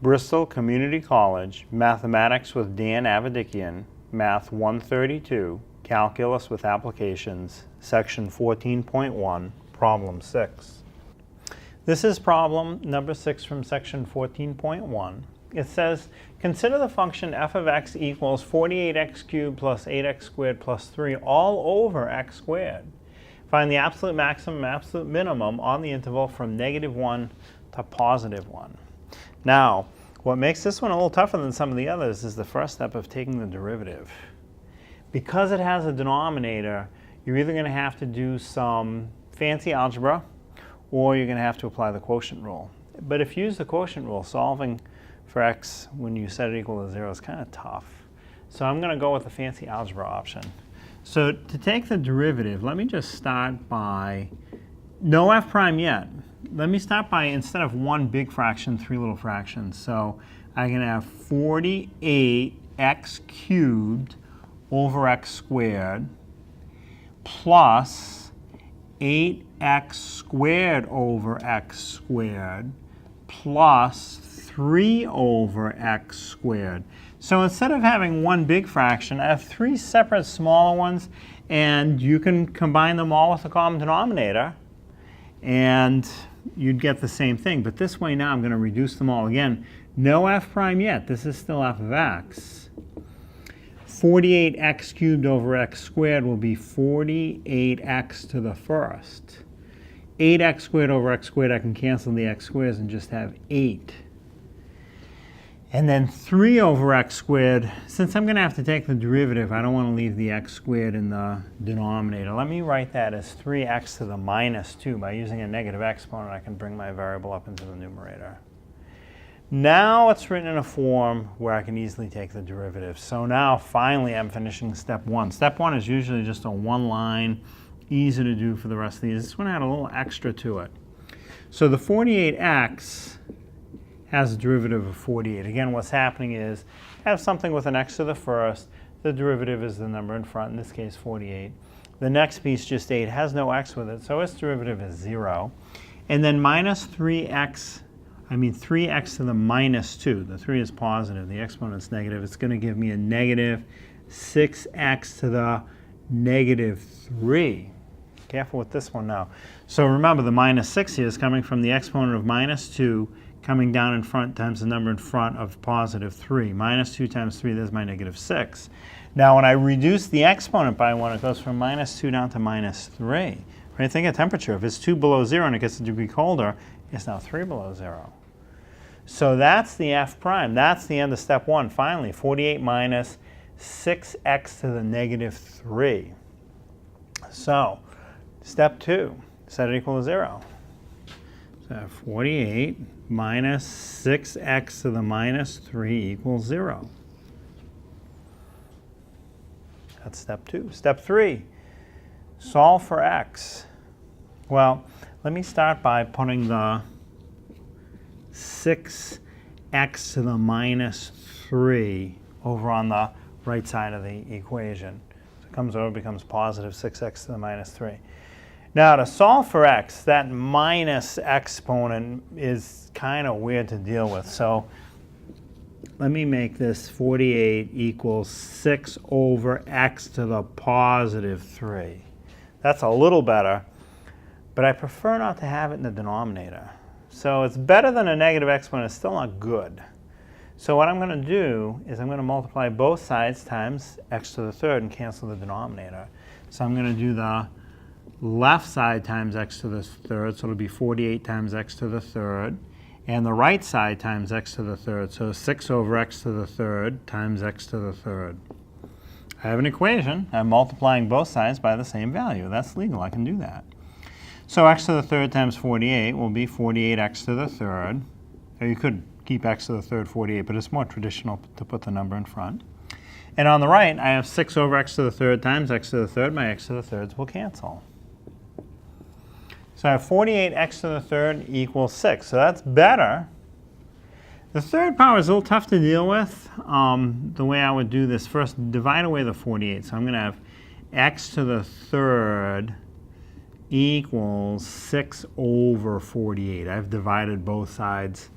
Bristol Community College, Mathematics with Dan Avedikian, Math 132, Calculus with Applications, Section 14.1, Problem 6. This is problem number 6 from Section 14.1. It says, consider the function f of x equals 48x cubed plus 8x squared plus 3 all over x squared. Find the absolute maximum and absolute minimum on the interval from -1 to +1. Now, what makes this one a little tougher than some of the others is the first step of taking the derivative. Because it has a denominator, you're either going to have to do some fancy algebra or you're going to have to apply the quotient rule. But if you use the quotient rule, solving for x when you set it equal to 0 is kind of tough. So I'm going to go with the fancy algebra option. So to take the derivative, let me just start by, no f prime yet. Let me start by, instead of one big fraction, 3 little fractions. So I can have 48x cubed over x squared plus 8x squared over x squared plus 3 over x squared. So instead of having one big fraction, I have 3 separate smaller ones, and you can combine them all with a common denominator, and you'd get the same thing. But this way now I'm going to reduce them all. Again, no f prime yet. This is still f of x. 48x cubed over x squared will be 48x to the first. 8x squared over x squared, I can cancel the x squares and just have 8. And then 3 over x squared, since I'm going to have to take the derivative, I don't want to leave the x squared in the denominator. Let me write that as 3x to the -2. By using a negative exponent, I can bring my variable up into the numerator. Now it's written in a form where I can easily take the derivative. So now, finally, I'm finishing step 1. Step 1 is usually just a one-line, easy to do for the rest of these. This one had a little extra to it. So the 48x has a derivative of 48. Again, what's happening is I have something with an x to the first. The derivative is the number in front, in this case 48. The next piece, just 8, has no x with it, so its derivative is 0. And then minus 3x to the -2. The 3 is positive, the exponent's negative. It's going to give me a negative 6x to the -3. Careful with this one now. So remember, the -6 here is coming from the exponent of -2 coming down in front times the number in front of +3. -2 times 3, there's my -6. Now when I reduce the exponent by 1, it goes from -2 down to -3. Right? Think of temperature. If it's 2 below 0 and it gets a degree colder, it's now 3 below 0. So that's the f prime. That's the end of step 1. Finally, 48 minus 6x to the -3. So step 2, set it equal to 0. So 48 minus 6x to the -3 equals 0. That's step 2. Step 3, solve for x. Well, let me start by putting the 6x to the -3 over on the right side of the equation. So it comes over, becomes positive 6x to the -3. Now to solve for x, that minus exponent is kind of weird to deal with. So let me make this 48 equals 6 over x to the +3. That's a little better, but I prefer not to have it in the denominator. So it's better than a negative exponent. It's still not good. So what I'm going to do is I'm going to multiply both sides times x to the 3rd and cancel the denominator. So I'm going to do the left side times x to the 3rd, so it'll be 48 times x to the 3rd, and the right side times x to the 3rd, so 6 over x to the 3rd times x to the 3rd. I have an equation. I'm multiplying both sides by the same value. That's legal. I can do that. So x to the 3rd times 48 will be 48x to the 3rd. Or you could keep x to the 3rd 48, but it's more traditional to put the number in front. And on the right, I have 6 over x to the 3rd times x to the 3rd. My x to the 3rds will cancel. So I have 48x to the 3rd equals 6. So that's better. The third power is a little tough to deal with. The way I would do this, first divide away the 48. So I'm going to have x to the 3rd equals 6 over 48. I've divided both sides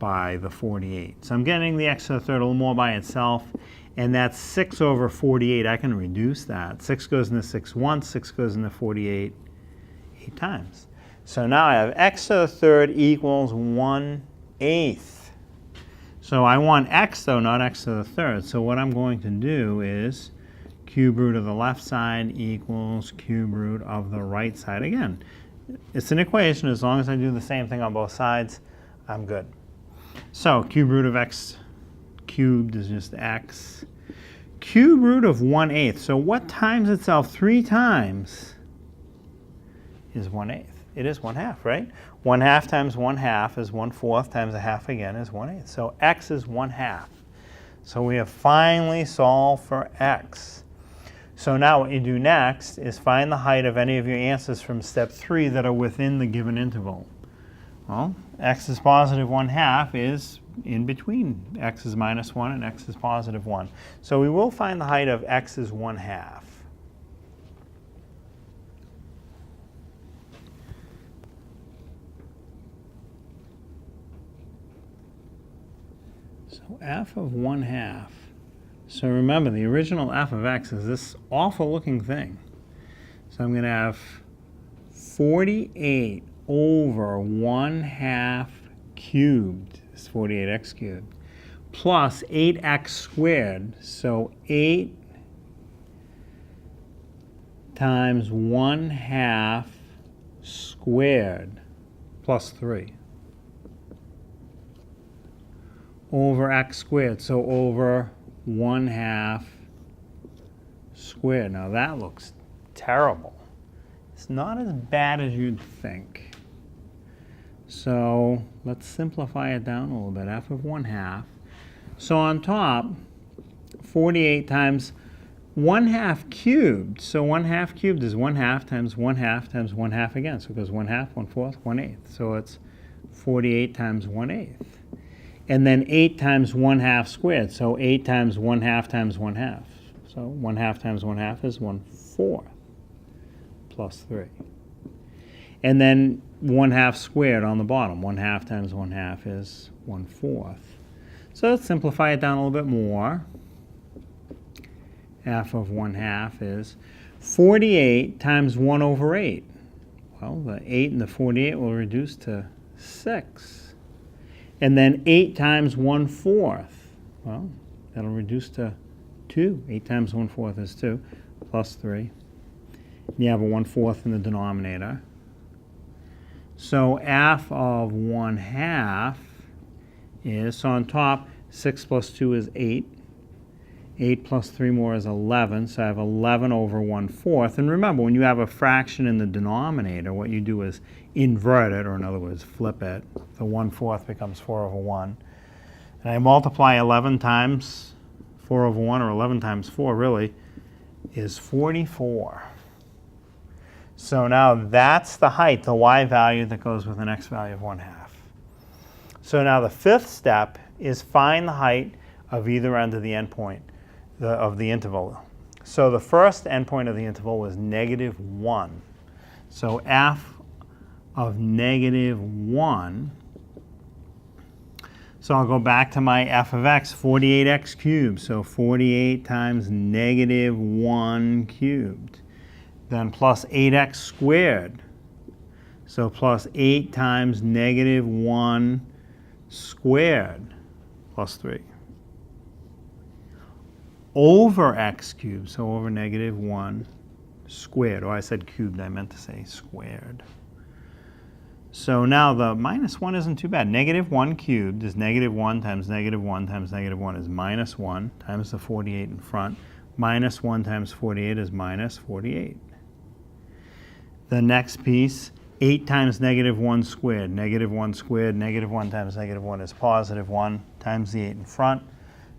by the 48. So I'm getting the x to the third a little more by itself, and that's 6 over 48. I can reduce that. 6 goes into 6 once, 6 goes into 48 8 times. So now I have x to the third equals 1/8. So I want x, though, not x to the third. So what I'm going to do is cube root of the left side equals cube root of the right side. Again, it's an equation. As long as I do the same thing on both sides, I'm good. So cube root of x cubed is just x. Cube root of 1/8. So what times itself 3 times is 1/8? It is 1/2, right? 1/2 times 1/2 is 1/4 times 1/2 again is 1/8. So x is 1/2. So we have finally solved for x. So now what you do next is find the height of any of your answers from step 3 that are within the given interval. Well, x is positive 1/2 is in between. X is minus 1 and x is positive 1. So we will find the height of x is 1/2. So f of 1/2. So remember, the original f of x is this awful looking thing. So I'm going to have 48 over 1/2 cubed, is 48x cubed, plus 8x squared. So 8 times 1/2 squared plus 3 over x squared. So over 1/2 squared. Now that looks terrible. It's not as bad as you'd think. So let's simplify it down a little bit. F of 1/2. So on top, 48 times 1/2 cubed. So 1/2 cubed is 1/2 times 1/2 times 1/2 again. So it goes 1/2, 1/4, 1/8. So it's 48 times 1/8. And then 8 times 1/2 squared. So 8 times 1/2 times 1/2. So 1/2 times 1/2 is 1/4 plus 3. And then 1/2 squared on the bottom. 1/2 times 1/2 is 1/4. So let's simplify it down a little bit more. F of 1/2 is 48 times 1 over 8. Well, the 8 and the 48 will reduce to 6. And then 8 times 1/4. Well, that'll reduce to 2. 8 times 1/4 is 2, plus 3. You have a 1/4 in the denominator. So f of 1/2 is, so on top, 6 plus 2 is 8. 8 plus 3 more is 11, so I have 11 over 1/4. And remember, when you have a fraction in the denominator, what you do is invert it, or in other words, flip it. The 1/4 becomes 4 over 1. And I multiply 11 times 4 over 1, or 11 times 4, really, is 44. So now that's the height, the y value that goes with an x value of 1/2. So now the fifth step is find the height of either end of the endpoint of the interval. So the first endpoint of the interval was -1. So f of -1. So I'll go back to my f of x, 48x cubed. So 48 times -1 cubed. Then plus 8x squared. So plus 8 times -1 squared plus 3. Over x cubed, so over -1 squared. Oh, I said cubed, I meant to say squared. So now the -1 isn't too bad. -1 cubed is -1 times -1 times -1 is -1 times the 48 in front. -1 times 48 is -48. The next piece, 8 times -1 squared. -1 squared, -1 times -1 is +1 times the 8 in front.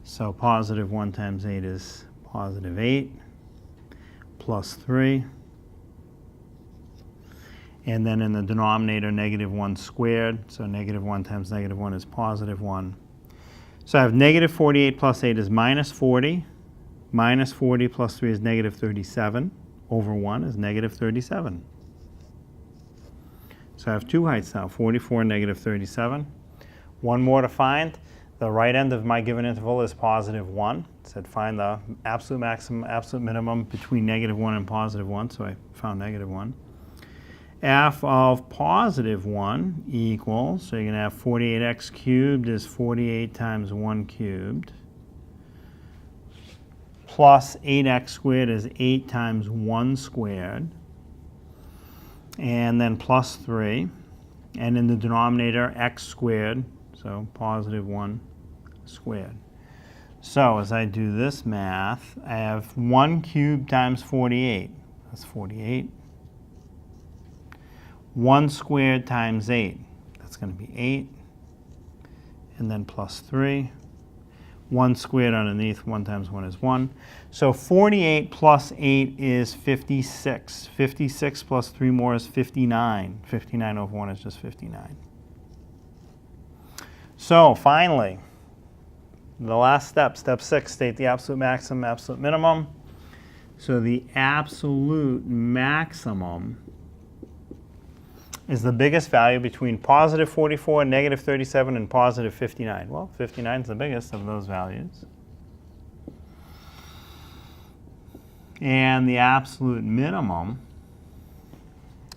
So +1 times 8 is +8 plus 3. And then in the denominator, -1 squared. So -1 times -1 is +1. So I have -48 plus 8 is -40. -40 plus 3 is -37. Over 1 is -37. So I have two heights now, 44 and -37. One more to find. The right end of my given interval is positive 1. It said find the absolute maximum, absolute minimum between negative 1 and positive 1, so I found negative 1. F of positive 1 equals, so you're going to have 48x cubed is 48 times 1 cubed, plus 8x squared is 8 times 1 squared, and then plus 3. And in the denominator, x squared, so positive 1 squared. So as I do this math, I have 1 cubed times 48. That's 48. 1 squared times 8. That's going to be 8. And then plus 3. 1 squared underneath, 1 times 1 is 1. So 48 plus 8 is 56. 56 plus 3 more is 59. 59 over 1 is just 59. So finally, the last step, step 6, state the absolute maximum, absolute minimum. So the absolute maximum is the biggest value between positive 44, negative 37, and positive 59. Well, 59 is the biggest of those values. And the absolute minimum,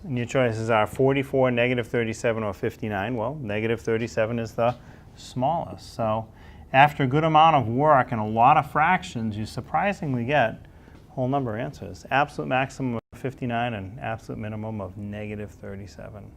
and your choices are 44, negative 37, or 59. Well, negative 37 is the smallest. So after a good amount of work and a lot of fractions, you surprisingly get whole number answers. Absolute maximum of 59 and absolute minimum of negative 37.